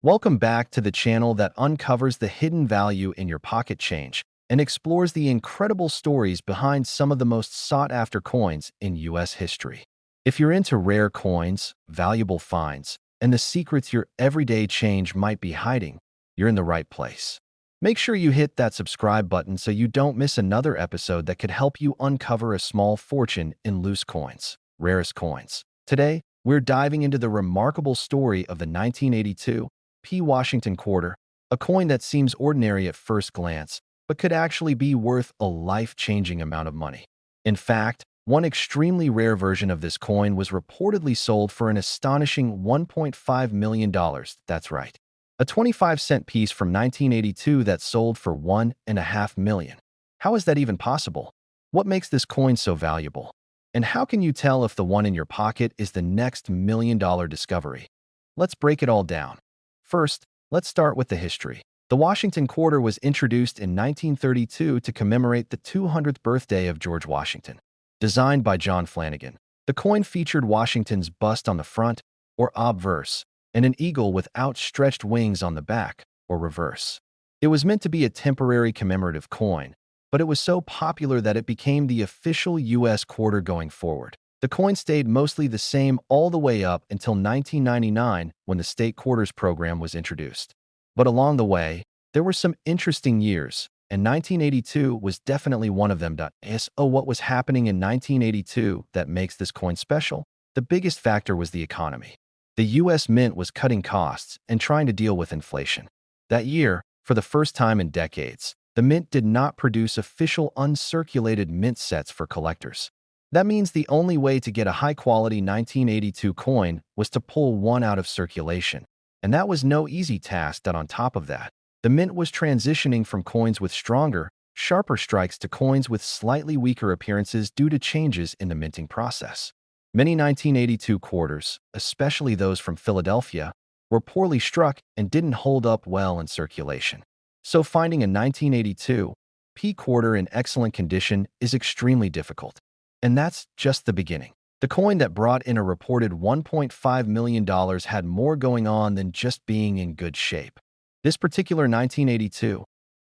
Welcome back to the channel that uncovers the hidden value in your pocket change and explores the incredible stories behind some of the most sought-after coins in U.S. history. If you're into rare coins, valuable finds, and the secrets your everyday change might be hiding, you're in the right place. Make sure you hit that subscribe button so you don't miss another episode that could help you uncover a small fortune in loose coins, rarest coins. Today, we're diving into the remarkable story of the 1982 Washington quarter, a coin that seems ordinary at first glance, but could actually be worth a life-changing amount of money. In fact, one extremely rare version of this coin was reportedly sold for an astonishing $1.5 million. That's right. A 25-cent piece from 1982 that sold for $1.5 million. How is that even possible? What makes this coin so valuable? And how can you tell if the one in your pocket is the next million-dollar discovery? Let's break it all down. First, let's start with the history. The Washington quarter was introduced in 1932 to commemorate the 200th birthday of George Washington. Designed by John Flanagan, the coin featured Washington's bust on the front, or obverse, and an eagle with outstretched wings on the back, or reverse. It was meant to be a temporary commemorative coin, but it was so popular that it became the official U.S. quarter going forward. The coin stayed mostly the same all the way up until 1999 when the state quarters program was introduced. But along the way, there were some interesting years, and 1982 was definitely one of them. What was happening in 1982 that makes this coin special? The biggest factor was the economy. The U.S. Mint was cutting costs and trying to deal with inflation. That year, for the first time in decades, the Mint did not produce official uncirculated mint sets for collectors. That means the only way to get a high-quality 1982 coin was to pull one out of circulation. And that was no easy task. On top of that, the Mint was transitioning from coins with stronger, sharper strikes to coins with slightly weaker appearances due to changes in the minting process. Many 1982 quarters, especially those from Philadelphia, were poorly struck and didn't hold up well in circulation. So finding a 1982 P quarter in excellent condition is extremely difficult. And that's just the beginning. The coin that brought in a reported $1.5 million had more going on than just being in good shape. This particular 1982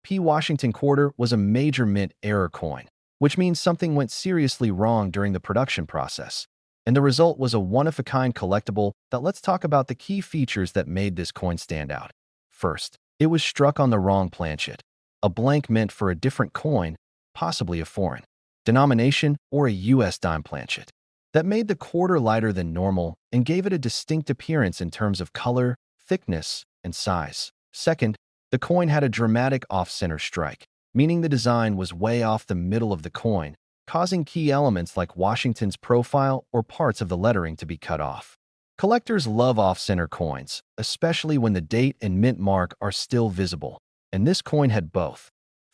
P Washington quarter was a major mint error coin, which means something went seriously wrong during the production process. And the result was a one-of-a-kind collectible that let's talk about the key features that made this coin stand out. First, it was struck on the wrong planchet, a blank mint for a different coin, possibly a foreign denomination or a U.S. dime planchet. That made the quarter lighter than normal and gave it a distinct appearance in terms of color, thickness, and size. Second, the coin had a dramatic off-center strike, meaning the design was way off the middle of the coin, causing key elements like Washington's profile or parts of the lettering to be cut off. Collectors love off-center coins, especially when the date and mint mark are still visible, and this coin had both.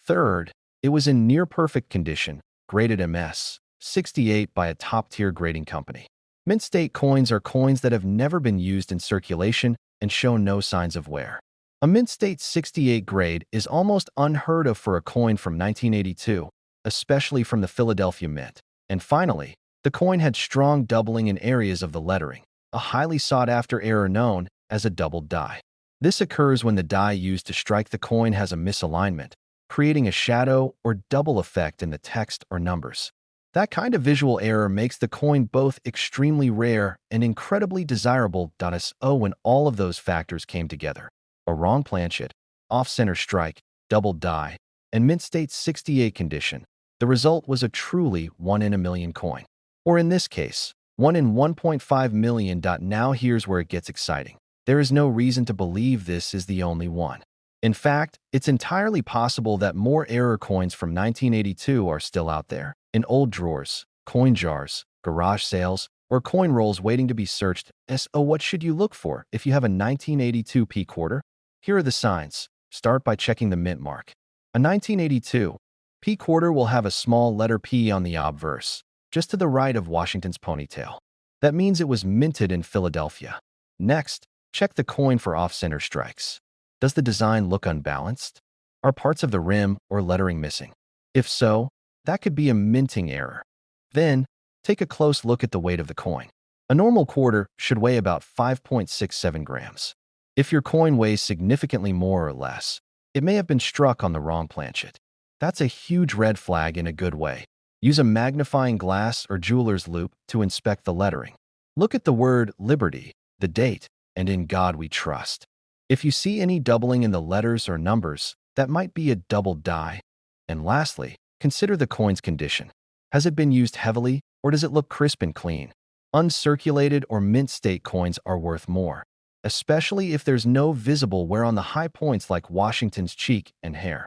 Third, it was in near-perfect condition, graded MS 68 by a top-tier grading company. Mint state coins are coins that have never been used in circulation and show no signs of wear. A Mint State 68 grade is almost unheard of for a coin from 1982, especially from the Philadelphia Mint. And finally, the coin had strong doubling in areas of the lettering, a highly sought-after error known as a doubled die. This occurs when the die used to strike the coin has a misalignment, creating a shadow or double effect in the text or numbers. That kind of visual error makes the coin both extremely rare and incredibly desirable. When all of those factors came together, a wrong planchet, off-center strike, doubled die, and Mint State 68 condition, the result was a truly 1 in a million coin. Or in this case, 1 in 1.5 million. Now here's where it gets exciting. There is no reason to believe this is the only one. In fact, it's entirely possible that more error coins from 1982 are still out there, in old drawers, coin jars, garage sales, or coin rolls waiting to be searched. What should you look for if you have a 1982 P quarter? Here are the signs. Start by checking the mint mark. A 1982 P quarter will have a small letter P on the obverse, just to the right of Washington's ponytail. That means it was minted in Philadelphia. Next, check the coin for off-center strikes. Does the design look unbalanced? Are parts of the rim or lettering missing? If so, that could be a minting error. Then, take a close look at the weight of the coin. A normal quarter should weigh about 5.67 grams. If your coin weighs significantly more or less, it may have been struck on the wrong planchet. That's a huge red flag in a good way. Use a magnifying glass or jeweler's loupe to inspect the lettering. Look at the word Liberty, the date, and In God We Trust. If you see any doubling in the letters or numbers, that might be a double die. And lastly, consider the coin's condition. Has it been used heavily, or does it look crisp and clean? Uncirculated or mint state coins are worth more, especially if there's no visible wear on the high points like Washington's cheek and hair.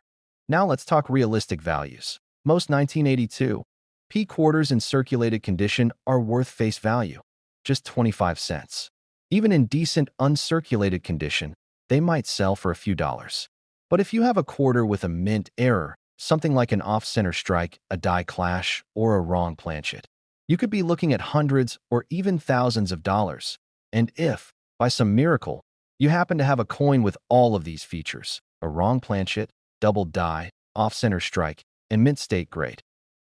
Now let's talk realistic values. Most 1982 P quarters in circulated condition are worth face value, just 25 cents. Even in decent uncirculated condition, they might sell for a few dollars. But if you have a quarter with a mint error, something like an off-center strike, a die clash, or a wrong planchet, you could be looking at hundreds or even thousands of dollars. And if, by some miracle, you happen to have a coin with all of these features, a wrong planchet, double die, off-center strike, and mint state grade,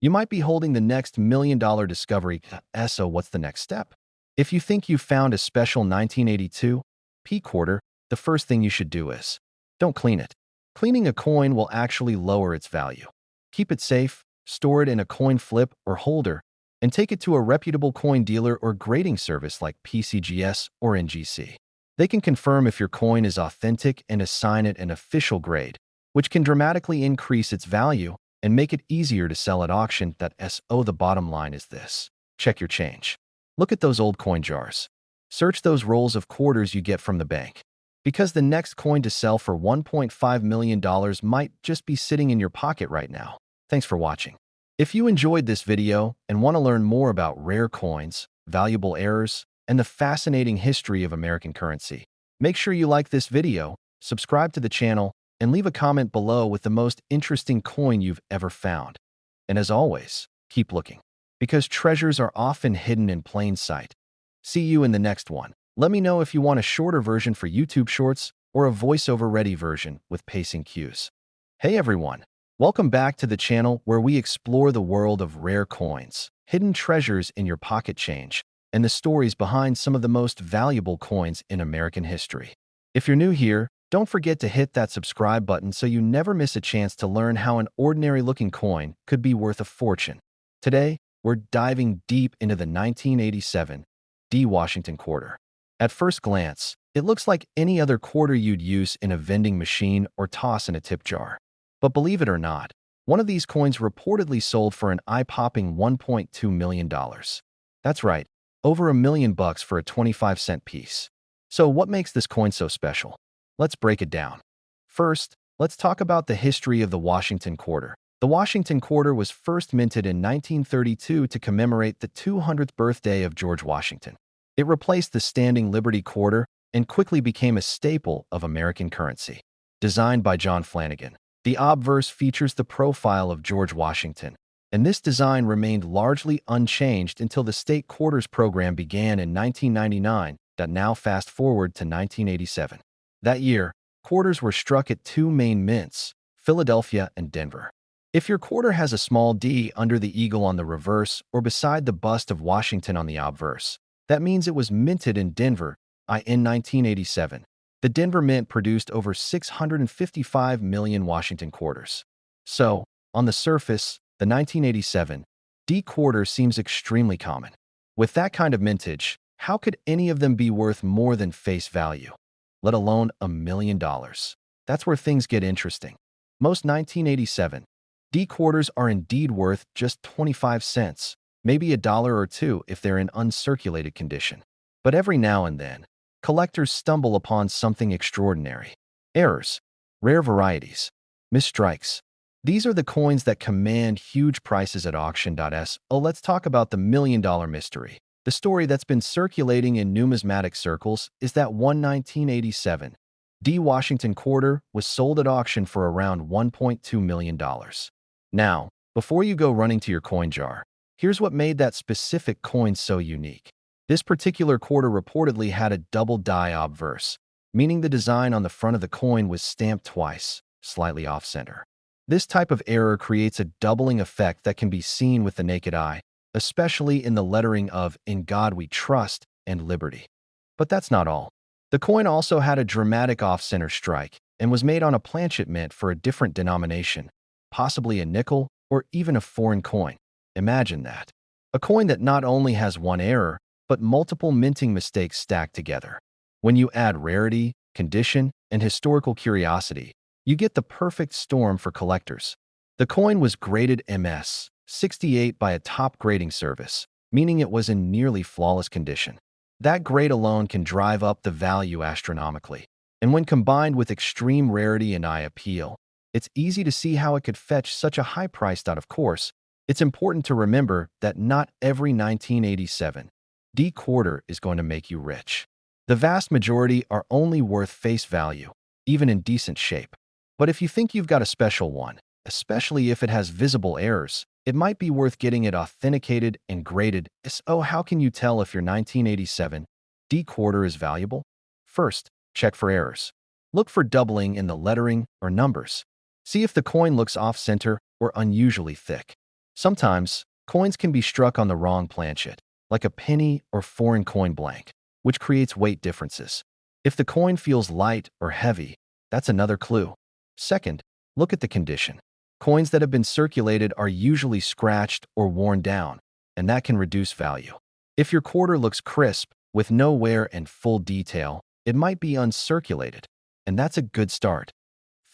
you might be holding the next million-dollar discovery. So what's the next step? If you think you found a special 1982 P quarter, the first thing you should do is don't clean it. Cleaning a coin will actually lower its value. Keep it safe, store it in a coin flip or holder, and take it to a reputable coin dealer or grading service like PCGS or NGC. They can confirm if your coin is authentic and assign it an official grade, which can dramatically increase its value and make it easier to sell at auction. The bottom line is this: check your change. Look at those old coin jars. Search those rolls of quarters you get from the bank, because the next coin to sell for $1.5 million might just be sitting in your pocket right now. Thanks for watching. If you enjoyed this video and want to learn more about rare coins, valuable errors, and the fascinating history of American currency, make sure you like this video, subscribe to the channel, and leave a comment below with the most interesting coin you've ever found. And as always, keep looking, because treasures are often hidden in plain sight. See you in the next one. Let me know if you want a shorter version for YouTube Shorts or a voiceover-ready version with pacing cues. Hey everyone! Welcome back to the channel where we explore the world of rare coins, hidden treasures in your pocket change, and the stories behind some of the most valuable coins in American history. If you're new here, don't forget to hit that subscribe button so you never miss a chance to learn how an ordinary-looking coin could be worth a fortune. Today, we're diving deep into the 1987 D. Washington quarter. At first glance, it looks like any other quarter you'd use in a vending machine or toss in a tip jar. But believe it or not, one of these coins reportedly sold for an eye-popping $1.2 million. That's right, over $1 million for a 25-cent piece. So what makes this coin so special? Let's break it down. First, let's talk about the history of the Washington quarter. The Washington quarter was first minted in 1932 to commemorate the 200th birthday of George Washington. It replaced the standing Liberty quarter and quickly became a staple of American currency. Designed by John Flanagan, the obverse features the profile of George Washington, and this design remained largely unchanged until the state quarters program began in 1999. Now fast forward to 1987. That year, quarters were struck at two main mints, Philadelphia and Denver. If your quarter has a small D under the eagle on the reverse or beside the bust of Washington on the obverse, that means it was minted in Denver, in 1987. The Denver Mint produced over 655 million Washington quarters. So, on the surface, the 1987 D quarter seems extremely common. With that kind of mintage, how could any of them be worth more than face value, let alone $1 million? That's where things get interesting. Most 1987 D quarters are indeed worth just 25 cents, maybe a dollar or two if they're in uncirculated condition. But every now and then, collectors stumble upon something extraordinary. Errors, rare varieties, misstrikes. These are the coins that command huge prices at auction. Let's talk about the $1 million mystery. The story that's been circulating in numismatic circles is that one 1987 D. Washington quarter was sold at auction for around $1.2 million. Now, before you go running to your coin jar, here's what made that specific coin so unique. This particular quarter reportedly had a double die obverse, meaning the design on the front of the coin was stamped twice, slightly off-center. This type of error creates a doubling effect that can be seen with the naked eye, especially in the lettering of In God We Trust and Liberty. But that's not all. The coin also had a dramatic off-center strike and was made on a planchet mint for a different denomination, possibly a nickel or even a foreign coin. Imagine that. A coin that not only has one error, but multiple minting mistakes stacked together. When you add rarity, condition, and historical curiosity, you get the perfect storm for collectors. The coin was graded MS 68 by a top grading service, meaning it was in nearly flawless condition. That grade alone can drive up the value astronomically. And when combined with extreme rarity and eye appeal, it's easy to see how it could fetch such a high price. Of course, it's important to remember that not every 1987 D quarter is going to make you rich. The vast majority are only worth face value, even in decent shape. But if you think you've got a special one, especially if it has visible errors, it might be worth getting it authenticated and graded. So how can you tell if your 1987 D quarter is valuable? First, check for errors. Look for doubling in the lettering or numbers. See if the coin looks off-center or unusually thick. Sometimes, coins can be struck on the wrong planchet, like a penny or foreign coin blank, which creates weight differences. If the coin feels light or heavy, that's another clue. Second, look at the condition. Coins that have been circulated are usually scratched or worn down, and that can reduce value. If your quarter looks crisp, with no wear and full detail, it might be uncirculated, and that's a good start.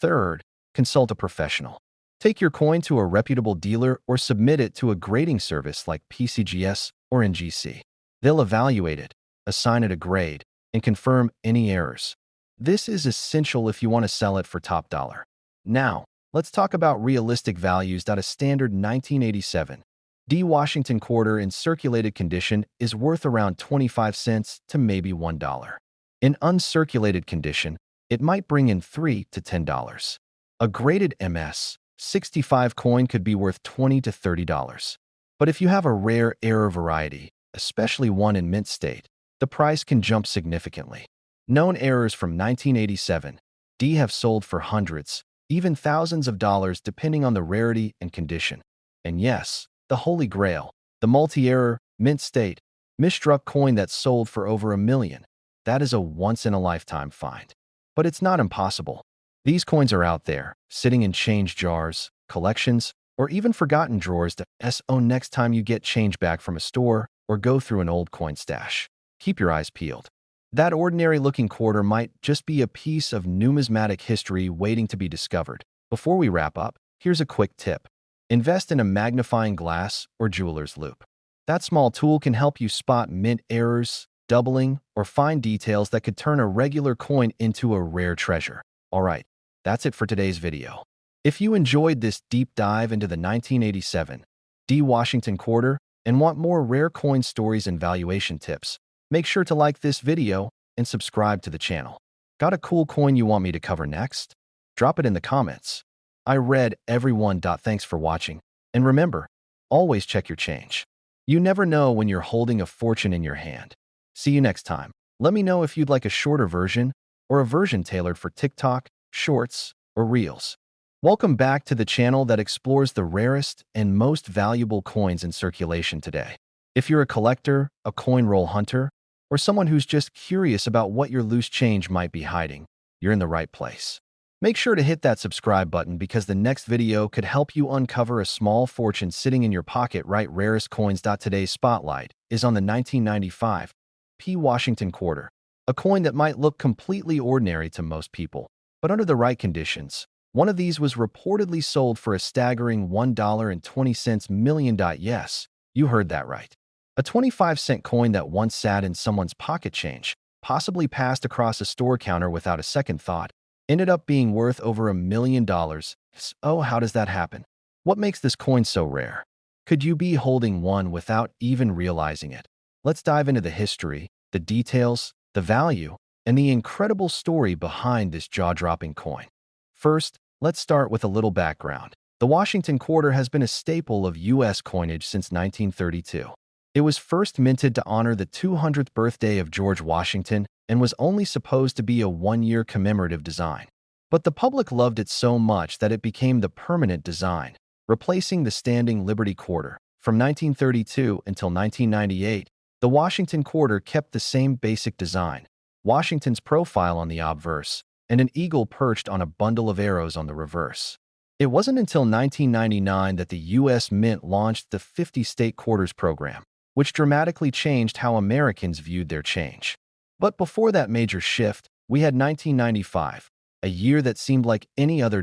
Third, consult a professional. Take your coin to a reputable dealer or submit it to a grading service like PCGS or NGC. They'll evaluate it, assign it a grade, and confirm any errors. This is essential if you want to sell it for top dollar. Now, let's talk about realistic values. A standard 1987 D Washington quarter in circulated condition is worth around 25 cents to maybe $1. In uncirculated condition, it might bring in $3 to $10. A graded MS 65 coin could be worth $20 to $30. But if you have a rare error variety, especially one in mint state, the price can jump significantly. Known errors from 1987 D have sold for hundreds, even thousands of dollars depending on the rarity and condition. And yes, the holy grail, the multi-error, mint state, misstruck coin that sold for over $1 million. That is a once-in-a-lifetime find. But it's not impossible. These coins are out there, sitting in change jars, collections, or even forgotten drawers. So next time you get change back from a store or go through an old coin stash, keep your eyes peeled. That ordinary-looking quarter might just be a piece of numismatic history waiting to be discovered. Before we wrap up, here's a quick tip. Invest in a magnifying glass or jeweler's loupe. That small tool can help you spot mint errors, doubling, or fine details that could turn a regular coin into a rare treasure. Alright, that's it for today's video. If you enjoyed this deep dive into the 1987 D Washington quarter and want more rare coin stories and valuation tips, make sure to like this video and subscribe to the channel. Got a cool coin you want me to cover next? Drop it in the comments. I read everyone. Thanks for watching. And remember, always check your change. You never know when you're holding a fortune in your hand. See you next time. Let me know if you'd like a shorter version or a version tailored for TikTok, Shorts, or Reels. Welcome back to the channel that explores the rarest and most valuable coins in circulation today. If you're a collector, a coin roll hunter, or someone who's just curious about what your loose change might be hiding, you're in the right place. Make sure to hit that subscribe button because the next video could help you uncover a small fortune sitting in your pocket. Rarest coins. Today's spotlight is on the 1995 P Washington quarter, a coin that might look completely ordinary to most people, but under the right conditions, one of these was reportedly sold for a staggering $1.20 million. Yes, you heard that right. A 25-cent coin that once sat in someone's pocket change, possibly passed across a store counter without a second thought, ended up being worth over $1 million. So how does that happen? What makes this coin so rare? Could you be holding one without even realizing it? Let's dive into the history, the details, the value, and the incredible story behind this jaw-dropping coin. First, let's start with a little background. The Washington quarter has been a staple of U.S. coinage since 1932. It was first minted to honor the 200th birthday of George Washington and was only supposed to be a one-year commemorative design. But the public loved it so much that it became the permanent design, replacing the standing Liberty quarter. From 1932 until 1998, the Washington quarter kept the same basic design, Washington's profile on the obverse, and an eagle perched on a bundle of arrows on the reverse. It wasn't until 1999 that the U.S. Mint launched the 50-state quarters program, which dramatically changed how Americans viewed their change. But before that major shift, we had 1995, a year that seemed like any other.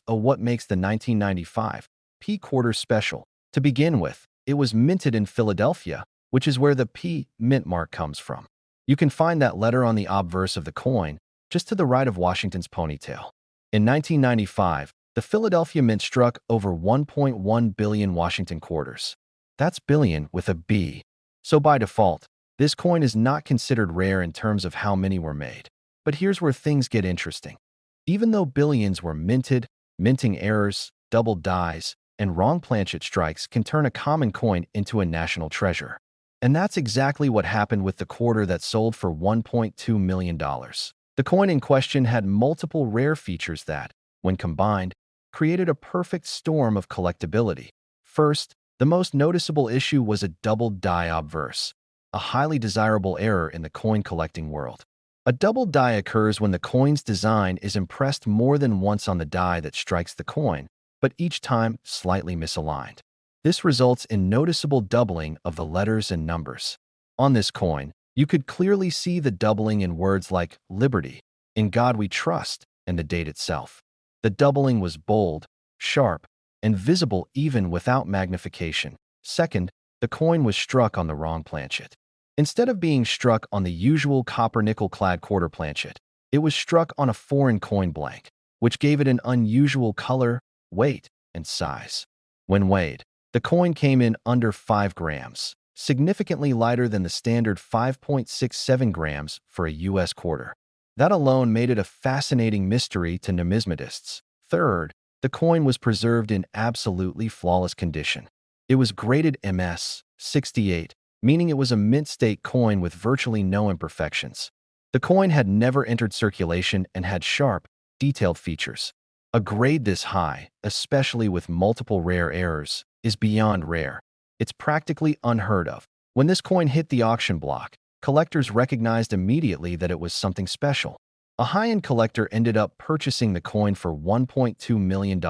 What makes the 1995 P quarter special? To begin with, it was minted in Philadelphia, which is where the P mint mark comes from. You can find that letter on the obverse of the coin, just to the right of Washington's ponytail. In 1995, the Philadelphia Mint struck over 1.1 billion Washington quarters. That's billion with a B. So by default, this coin is not considered rare in terms of how many were made. But here's where things get interesting. Even though billions were minted, minting errors, double dies, and wrong planchet strikes can turn a common coin into a national treasure. And that's exactly what happened with the quarter that sold for $1.2 million. The coin in question had multiple rare features that, when combined, created a perfect storm of collectability. First, the most noticeable issue was a double die obverse, a highly desirable error in the coin collecting world. A double die occurs when the coin's design is impressed more than once on the die that strikes the coin, but each time slightly misaligned. This results in noticeable doubling of the letters and numbers. On this coin, you could clearly see the doubling in words like liberty, in God we trust, and the date itself. The doubling was bold, sharp, and visible even without magnification. Second, the coin was struck on the wrong planchet. Instead of being struck on the usual copper nickel-clad quarter planchet, it was struck on a foreign coin blank, which gave it an unusual color, weight, and size. When weighed, the coin came in under 5 grams, significantly lighter than the standard 5.67 grams for a U.S. quarter. That alone made it a fascinating mystery to numismatists. Third, the coin was preserved in absolutely flawless condition. It was graded MS 68, meaning it was a mint-state coin with virtually no imperfections. The coin had never entered circulation and had sharp, detailed features. A grade this high, especially with multiple rare errors, is beyond rare. It's practically unheard of. When this coin hit the auction block, collectors recognized immediately that it was something special. A high-end collector ended up purchasing the coin for $1.2 million,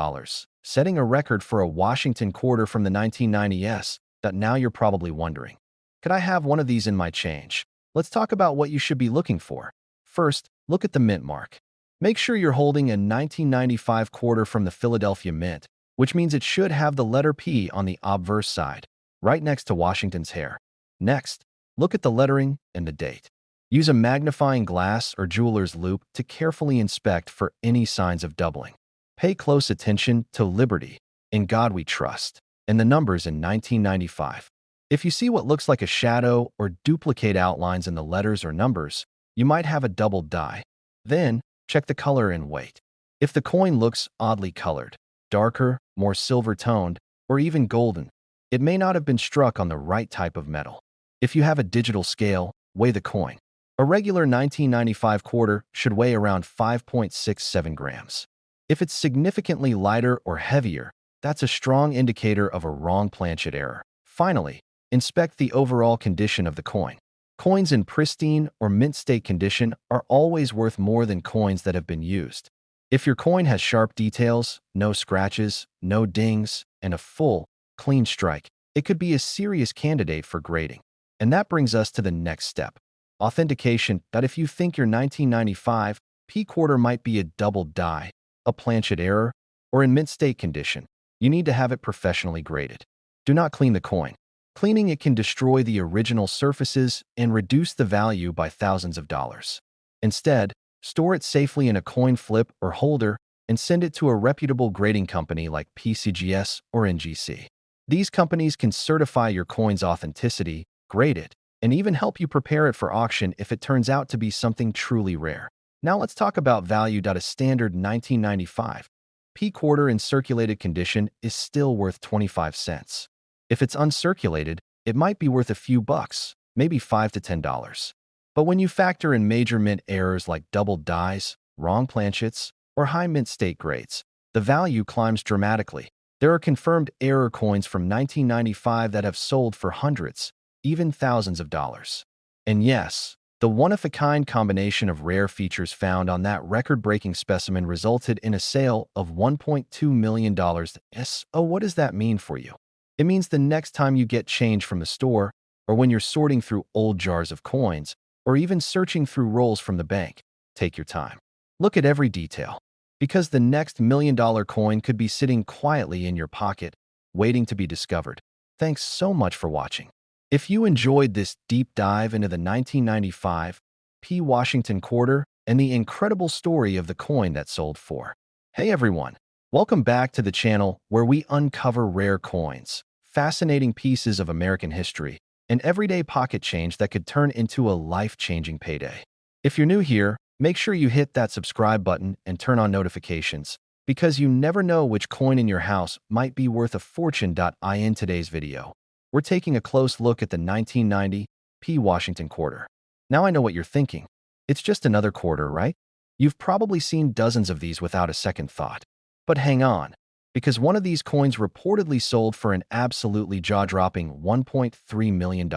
setting a record for a Washington quarter from the 1990s. That now you're probably wondering, could I have one of these in my change? Let's talk about what you should be looking for. First, look at the mint mark. Make sure you're holding a 1995 quarter from the Philadelphia Mint, which means it should have the letter P on the obverse side, right next to Washington's hair. Next, look at the lettering and the date. Use a magnifying glass or jeweler's loupe to carefully inspect for any signs of doubling. Pay close attention to Liberty, In God We Trust, and the numbers in 1995. If you see what looks like a shadow or duplicate outlines in the letters or numbers, you might have a double die. Then, check the color and weight. If the coin looks oddly colored, darker, more silver-toned, or even golden, it may not have been struck on the right type of metal. If you have a digital scale, weigh the coin. A regular 1995 quarter should weigh around 5.67 grams. If it's significantly lighter or heavier, that's a strong indicator of a wrong planchet error. Finally, inspect the overall condition of the coin. Coins in pristine or mint-state condition are always worth more than coins that have been used. If your coin has sharp details, no scratches, no dings, and a full, clean strike, it could be a serious candidate for grading. And that brings us to the next step. Authentication. That if you think your 1995 P quarter might be a double die, a planchet error, or in mint-state condition, you need to have it professionally graded. Do not clean the coin. Cleaning it can destroy the original surfaces and reduce the value by thousands of dollars. Instead, store it safely in a coin flip or holder and send it to a reputable grading company like PCGS or NGC. These companies can certify your coin's authenticity, grade it, and even help you prepare it for auction if it turns out to be something truly rare. Now let's talk about value. A standard 1995 P quarter in circulated condition is still worth 25 cents. If it's uncirculated, it might be worth a few bucks, maybe $5 to $10. But when you factor in major mint errors like double dies, wrong planchets, or high mint state grades, the value climbs dramatically. There are confirmed error coins from 1995 that have sold for hundreds, even thousands of dollars. And yes, The one-of-a-kind combination of rare features found on that record-breaking specimen resulted in a sale of $1.2 million. So what does that mean for you? It means the next time you get change from the store, or when you're sorting through old jars of coins, or even searching through rolls from the bank, take your time. Look at every detail, because the next million-dollar coin could be sitting quietly in your pocket, waiting to be discovered. Thanks so much for watching. If you enjoyed this deep dive into the 1995 P. Washington quarter and the incredible story of the coin that sold for. Hey everyone, welcome back to the channel where we uncover rare coins, fascinating pieces of American history, and everyday pocket change that could turn into a life-changing payday. If you're new here, make sure you hit that subscribe button and turn on notifications, because you never know which coin in your house might be worth a fortune. In today's video, we're taking a close look at the 1990 P. Washington quarter. Now I know what you're thinking. It's just another quarter, right? You've probably seen dozens of these without a second thought. But hang on, because one of these coins reportedly sold for an absolutely jaw-dropping $1.3 million.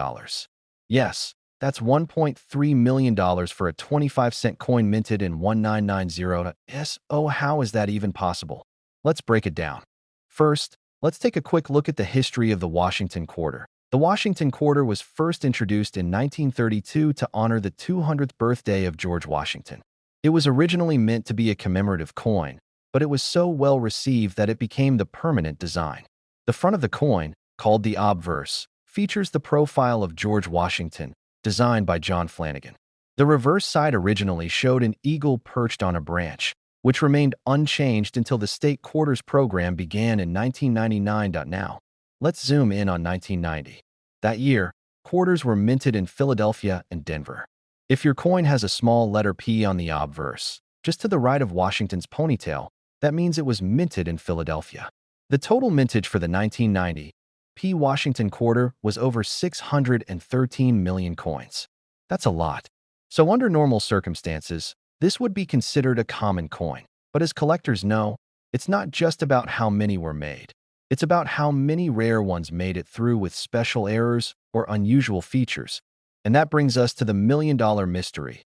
Yes, that's $1.3 million for a 25-cent coin minted in 1990. Oh, how is that even possible? Let's break it down. First, let's take a quick look at the history of the Washington quarter. The Washington quarter was first introduced in 1932 to honor the 200th birthday of George Washington. It was originally meant to be a commemorative coin, but it was so well received that it became the permanent design. The front of the coin, called the obverse, features the profile of George Washington, designed by John Flanagan. The reverse side originally showed an eagle perched on a branch, which remained unchanged until the state quarters program began in 1999. Now, let's zoom in on 1990. That year, quarters were minted in Philadelphia and Denver. If your coin has a small letter P on the obverse, just to the right of Washington's ponytail, that means it was minted in Philadelphia. The total mintage for the 1990 P. Washington quarter was over 613 million coins. That's a lot. So under normal circumstances, this would be considered a common coin. But as collectors know, it's not just about how many were made. It's about how many rare ones made it through with special errors or unusual features. And that brings us to the million-dollar mystery.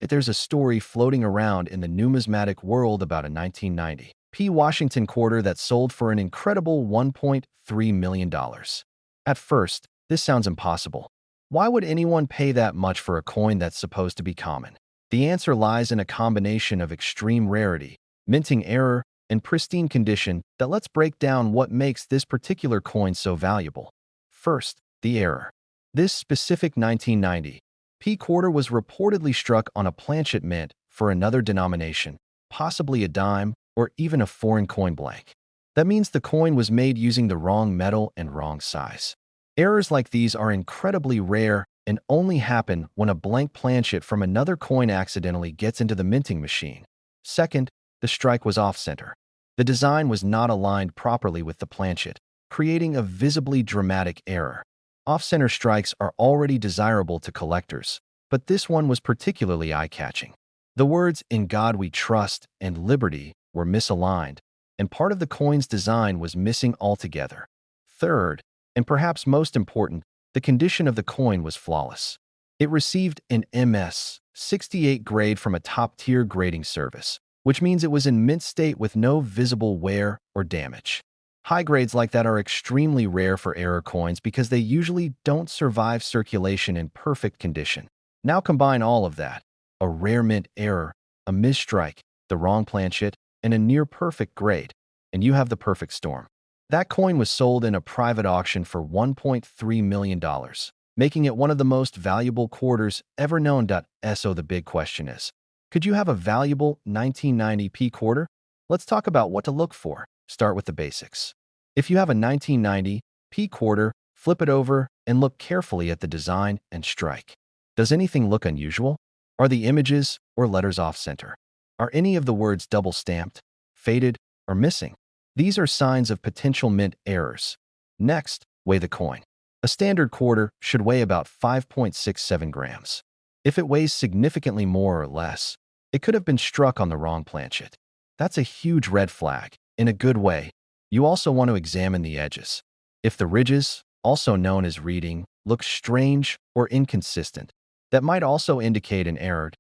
There's a story floating around in the numismatic world about a 1990 P. Washington quarter that sold for an incredible $1.3 million. At first, this sounds impossible. Why would anyone pay that much for a coin that's supposed to be common? The answer lies in a combination of extreme rarity, minting error, and pristine condition that lets break down what makes this particular coin so valuable. First, the error. This specific 1990 P quarter was reportedly struck on a planchet mint for another denomination, possibly a dime or even a foreign coin blank. That means the coin was made using the wrong metal and wrong size. Errors like these are incredibly rare and only happen when a blank planchet from another coin accidentally gets into the minting machine. Second, the strike was off-center. The design was not aligned properly with the planchet, creating a visibly dramatic error. Off-center strikes are already desirable to collectors, but this one was particularly eye-catching. The words "In God We Trust" and "Liberty" were misaligned, and part of the coin's design was missing altogether. Third, and perhaps most important, the condition of the coin was flawless. It received an MS 68 grade from a top-tier grading service, which means it was in mint state with no visible wear or damage. High grades like that are extremely rare for error coins because they usually don't survive circulation in perfect condition. Now combine all of that: a rare mint error, a misstrike, the wrong planchet, and a near-perfect grade, and you have the perfect storm. That coin was sold in a private auction for $1.3 million, making it one of the most valuable quarters ever known. So the big question is, could you have a valuable 1990 P quarter? Let's talk about what to look for. Start with the basics. If you have a 1990 P quarter, flip it over and look carefully at the design and strike. Does anything look unusual? Are the images or letters off-center? Are any of the words double-stamped, faded, or missing? These are signs of potential mint errors. Next, weigh the coin. A standard quarter should weigh about 5.67 grams. If it weighs significantly more or less, it could have been struck on the wrong planchet. That's a huge red flag, in a good way. You also want to examine the edges. If the ridges, also known as reading, look strange or inconsistent, That might also indicate an error.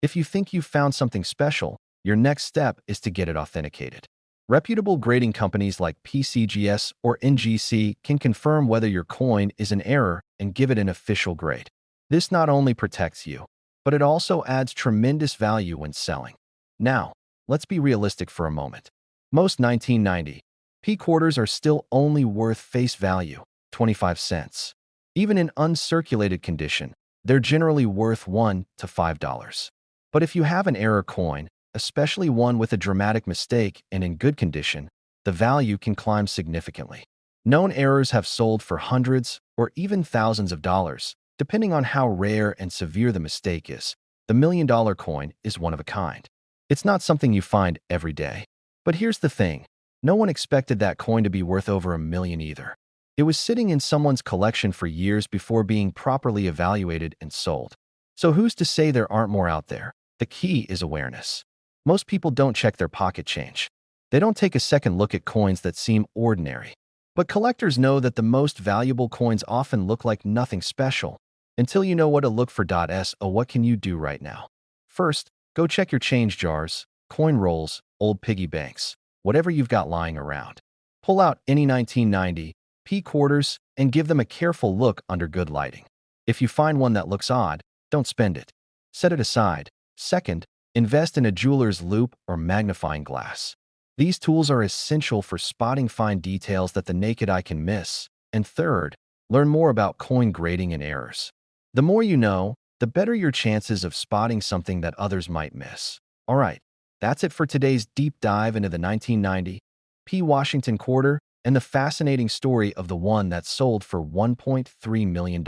If you think you've found something special, your next step is to get it authenticated. Reputable grading companies like PCGS or NGC can confirm whether your coin is an error and give it an official grade. This not only protects you, but it also adds tremendous value when selling. Now, let's be realistic for a moment. Most 1990 P quarters are still only worth face value, 25 cents. Even in uncirculated condition, they're generally worth $1 to $5. But if you have an error coin, especially one with a dramatic mistake and in good condition, the value can climb significantly. Known errors have sold for hundreds or even thousands of dollars, depending on how rare and severe the mistake is. The $1 million coin is one of a kind. It's not something you find every day. But here's the thing. No one expected that coin to be worth over $1 million either. It was sitting in someone's collection for years before being properly evaluated and sold. So who's to say there aren't more out there? The key is awareness. Most people don't check their pocket change. They don't take a second look at coins that seem ordinary. But collectors know that the most valuable coins often look like nothing special. Until you know what to look for. So what can you do right now? First, go check your change jars, coin rolls, old piggy banks, whatever you've got lying around. Pull out any 1990 P quarters and give them a careful look under good lighting. If you find one that looks odd, don't spend it. Set it aside. Second, invest in a jeweler's loupe or magnifying glass. These tools are essential for spotting fine details that the naked eye can miss. And third, learn more about coin grading and errors. The more you know, the better your chances of spotting something that others might miss. All right, that's it for today's deep dive into the 1990 P Washington quarter and the fascinating story of the one that sold for $1.3 million.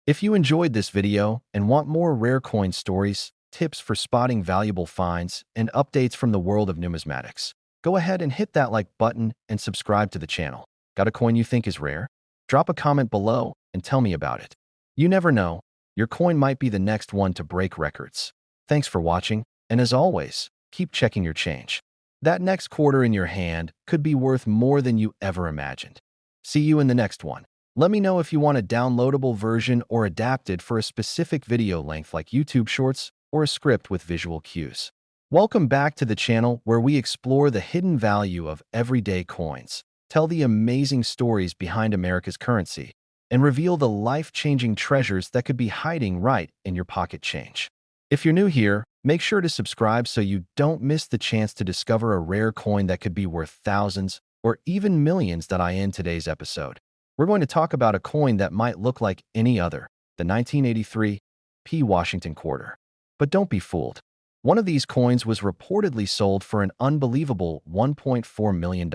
If you enjoyed this video and want more rare coin stories, tips for spotting valuable finds, and updates from the world of numismatics, go ahead and hit that like button and subscribe to the channel. Got a coin you think is rare? Drop a comment below and tell me about it. You never know, your coin might be the next one to break records. Thanks for watching, and as always, keep checking your change. That next quarter in your hand could be worth more than you ever imagined. See you in the next one. Let me know if you want a downloadable version or adapted for a specific video length like YouTube Shorts or a script with visual cues. Welcome back to the channel where we explore the hidden value of everyday coins, tell the amazing stories behind America's currency, and reveal the life-changing treasures that could be hiding right in your pocket change. If you're new here, make sure to subscribe so you don't miss the chance to discover a rare coin that could be worth thousands or even millions. In today's episode, we're going to talk about a coin that might look like any other, the 1983 P Washington quarter. But don't be fooled. One of these coins was reportedly sold for an unbelievable $1.4 million.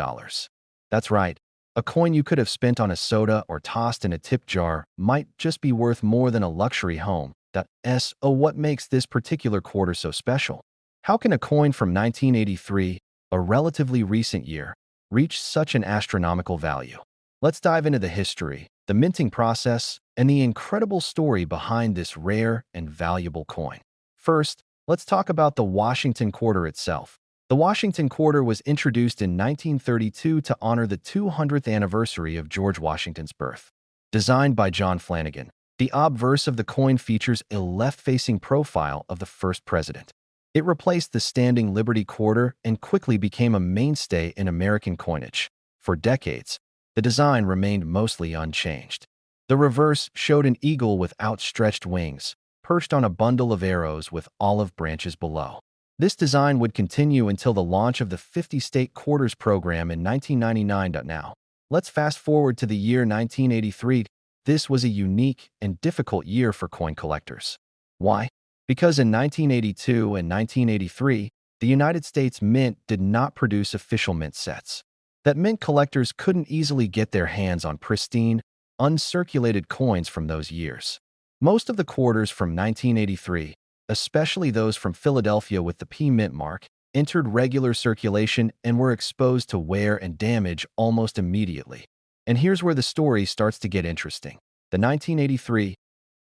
That's right, a coin you could have spent on a soda or tossed in a tip jar might just be worth more than a luxury home. So what makes this particular quarter so special? How can a coin from 1983, a relatively recent year, reach such an astronomical value? Let's dive into the history, the minting process, and the incredible story behind this rare and valuable coin. First, let's talk about the Washington quarter itself. The Washington quarter was introduced in 1932 to honor the 200th anniversary of George Washington's birth. Designed by John Flanagan, the obverse of the coin features a left-facing profile of the first president. It replaced the standing Liberty quarter and quickly became a mainstay in American coinage. For decades, the design remained mostly unchanged. The reverse showed an eagle with outstretched wings, perched on a bundle of arrows with olive branches below. This design would continue until the launch of the 50-state quarters program in 1999. Now, let's fast forward to the year 1983. This was a unique and difficult year for coin collectors. Why? Because in 1982 and 1983, the United States Mint did not produce official mint sets. That meant collectors couldn't easily get their hands on pristine, uncirculated coins from those years. Most of the quarters from 1983, especially those from Philadelphia with the P Mint mark, entered regular circulation and were exposed to wear and damage almost immediately. And here's where the story starts to get interesting. The 1983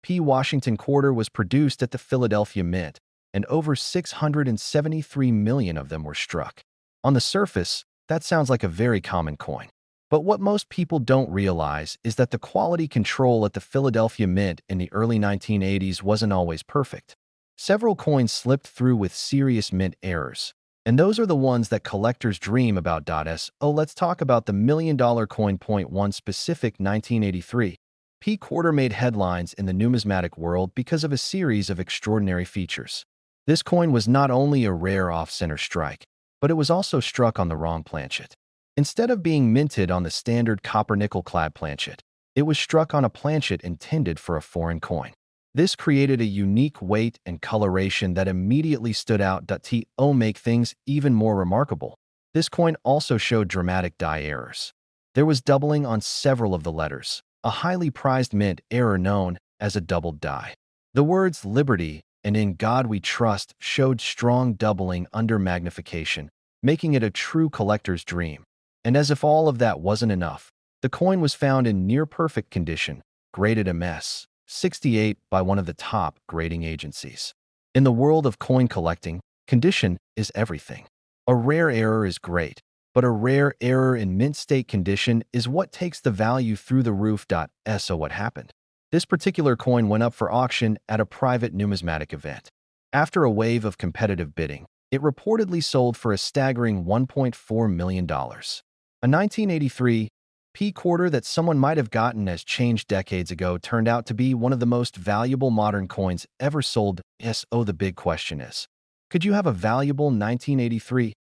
P Washington quarter was produced at the Philadelphia Mint, and over 673 million of them were struck. On the surface, that sounds like a very common coin. But what most people don't realize is that the quality control at the Philadelphia Mint in the early 1980s wasn't always perfect. Several coins slipped through with serious mint errors. And those are the ones that collectors dream about. Let's talk about the $1,000,000 coin. Point one specific 1983. P quarter made headlines in the numismatic world because of a series of extraordinary features. This coin was not only a rare off-center strike, but it was also struck on the wrong planchet. Instead of being minted on the standard copper-nickel-clad planchet, it was struck on a planchet intended for a foreign coin. This created a unique weight and coloration that immediately stood out. To make things even more remarkable, this coin also showed dramatic die errors. There was doubling on several of the letters, a highly prized mint error known as a doubled die. The words "Liberty" and "In God We Trust" showed strong doubling under magnification, making it a true collector's dream. And as if all of that wasn't enough, the coin was found in near-perfect condition, graded MS 68 by one of the top grading agencies. In the world of coin collecting, condition is everything. A rare error is great, but a rare error in mint state condition is what takes the value through the roof. So what happened? This particular coin went up for auction at a private numismatic event. After a wave of competitive bidding, it reportedly sold for a staggering $1.4 million. A 1983 P quarter that someone might have gotten as change decades ago turned out to be one of the most valuable modern coins ever sold. The big question is, could you have a valuable 1983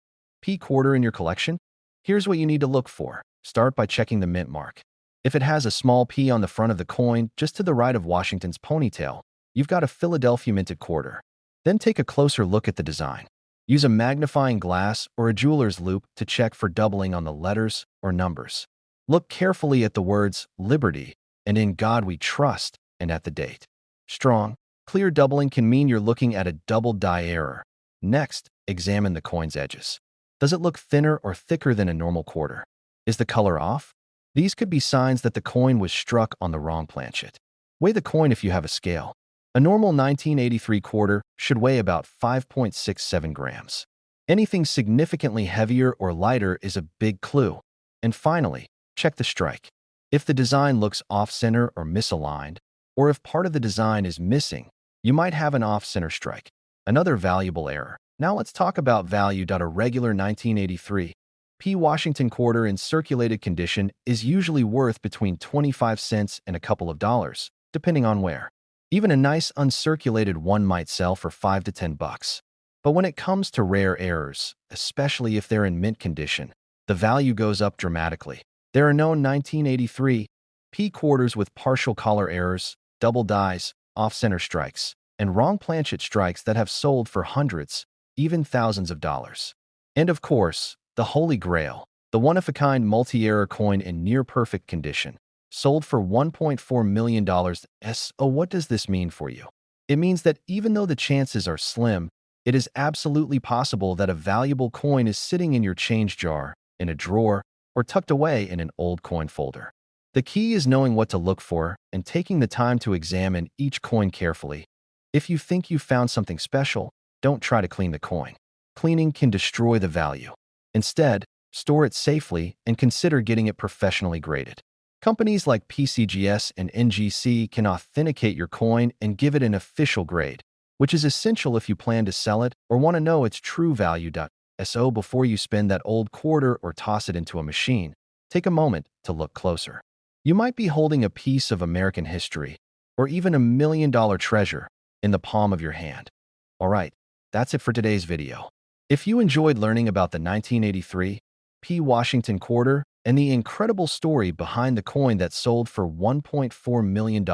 P quarter in your collection? Here's what you need to look for. Start by checking the mint mark. If it has a small P on the front of the coin, just to the right of Washington's ponytail, you've got a Philadelphia minted quarter. Then take a closer look at the design. Use a magnifying glass or a jeweler's loupe to check for doubling on the letters or numbers. Look carefully at the words "Liberty" and "In God We Trust" and at the date. Strong, clear doubling can mean you're looking at a double die error. Next, examine the coin's edges. Does it look thinner or thicker than a normal quarter? Is the color off? These could be signs that the coin was struck on the wrong planchet. Weigh the coin if you have a scale. A normal 1983 quarter should weigh about 5.67 grams. Anything significantly heavier or lighter is a big clue. And finally, check the strike. If the design looks off-center or misaligned, or if part of the design is missing, you might have an off-center strike. Another valuable error. Now let's talk about value. A regular 1983 P Washington quarter in circulated condition is usually worth between 25 cents and a couple of dollars, depending on where. Even a nice uncirculated one might sell for $5 to $10. But when it comes to rare errors, especially if they're in mint condition, the value goes up dramatically. There are known 1983 P quarters with partial collar errors, double dies, off-center strikes, and wrong planchet strikes that have sold for hundreds, even thousands of dollars. And of course, the Holy Grail, the one-of-a-kind multi-error coin in near-perfect condition, sold for $1.4 million. What does this mean for you? It means that even though the chances are slim, it is absolutely possible that a valuable coin is sitting in your change jar, in a drawer, or tucked away in an old coin folder. The key is knowing what to look for and taking the time to examine each coin carefully. If you think you found something special, don't try to clean the coin. Cleaning can destroy the value. Instead, store it safely and consider getting it professionally graded. Companies like PCGS and NGC can authenticate your coin and give it an official grade, which is essential if you plan to sell it or want to know its true value. So before you spend that old quarter or toss it into a machine, take a moment to look closer. You might be holding a piece of American history, or even $1 million treasure, in the palm of your hand. Alright, that's it for today's video. If you enjoyed learning about the 1983 P Washington quarter and the incredible story behind the coin that sold for $1.4 million,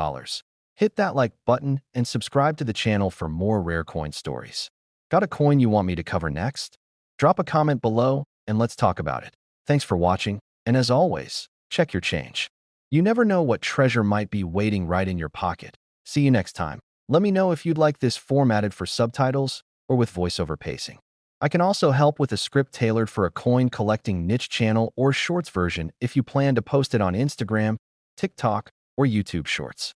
hit that like button and subscribe to the channel for more rare coin stories. Got a coin you want me to cover next? Drop a comment below and let's talk about it. Thanks for watching, and as always, check your change. You never know what treasure might be waiting right in your pocket. See you next time. Let me know if you'd like this formatted for subtitles or with voiceover pacing. I can also help with a script tailored for a coin collecting niche channel or shorts version if you plan to post it on Instagram, TikTok, or YouTube Shorts.